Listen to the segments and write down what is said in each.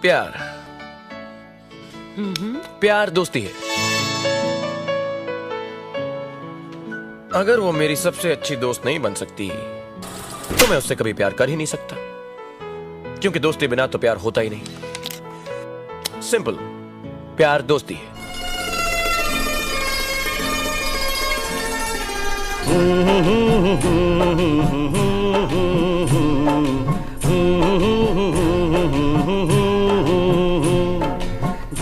प्यार प्यार दोस्ती है। अगर वो मेरी सबसे अच्छी दोस्त नहीं बन सकती तो मैं उससे कभी प्यार कर ही नहीं सकता, क्योंकि दोस्ती बिना तो प्यार होता ही नहीं। सिंपल, प्यार दोस्ती है।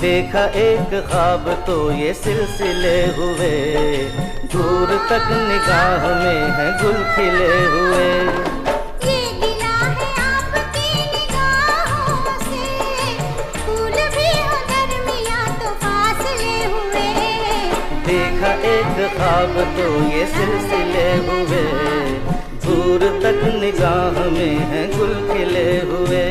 देखा एक ख्वाब तो ये सिलसिले हुए, दूर तक निगाह में है गुल खिले हुए। ये गिला है आपकी निगाहों से, फूल भी हो दरमियां तो फासले हुए। देखा एक ख्वाब तो ये सिलसिले हुए, दूर तक निगाह में है गुल खिले हुए।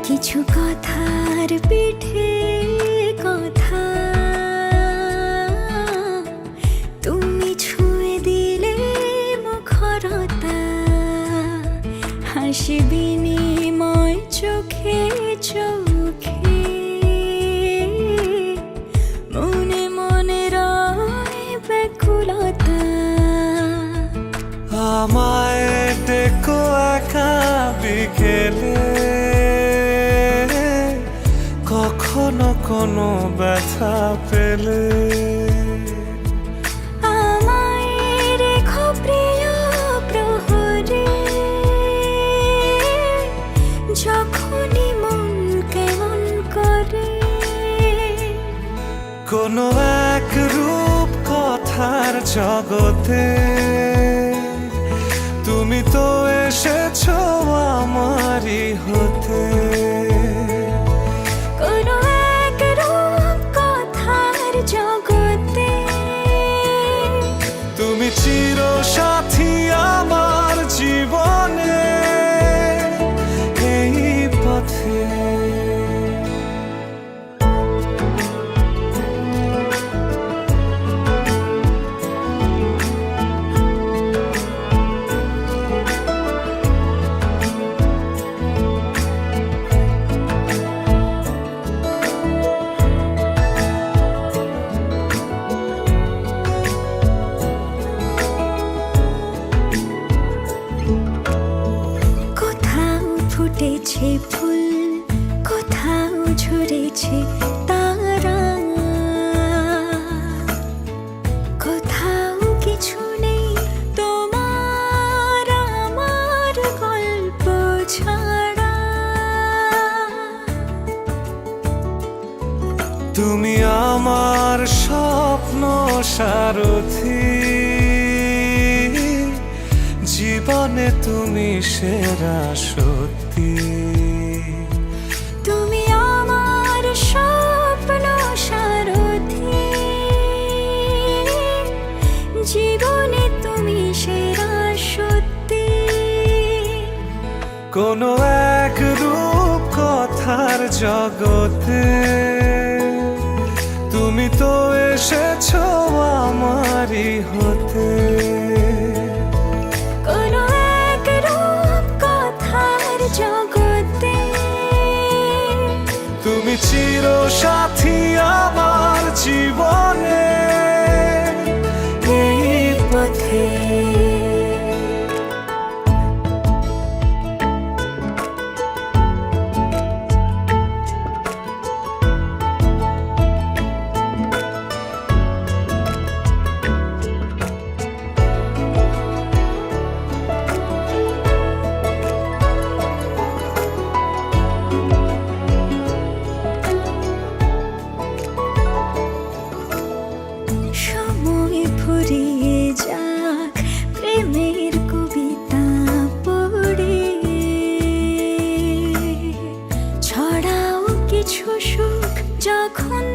কিছু কথার পিঠে কথা তুমি ছুঁয়ে দিলে মুখরতা, হাসি বিনিময় চোখে চোখে, মনে মনে রয় ব্যাকুলতা। আমায় ডেকো একা বিকেলে, কখনো কোনো ব্যথা পেলে। আমায় রেখো প্রিয় প্রহরে, যখনই মন কেমন করে। কোনো এক রূপ কথার জগতে তুমি তো এসেছো আমারই হতে। কোনো এক রূপ কথার জগতে তুমি চির সাথী আমার জীবনে, এই পথে। ফুটেছে ফুল, কোথাও ঝরেছে তারা, কোথাও কিছু নেই তোমার আমার গল্প ছাড়া। তুমি আমার স্বপ্ন সারথি, জীবনে তুমি সেরা সত্যি। তুমি আমার স্বপ্ন সারথি, জীবনে তুমি সেরা সত্যি। কোনো এক রূপ কথার জগতে তুমি তো এসেছো আমারই হতে। কোনো এক রূপ কথার জগতে তুমি চির সাথী আমার জীবনে, এই পথে। সময় ফুরিয়ে যাক প্রেমের কবিতা পড়ে, ছড়াও কিছু সুখ যখন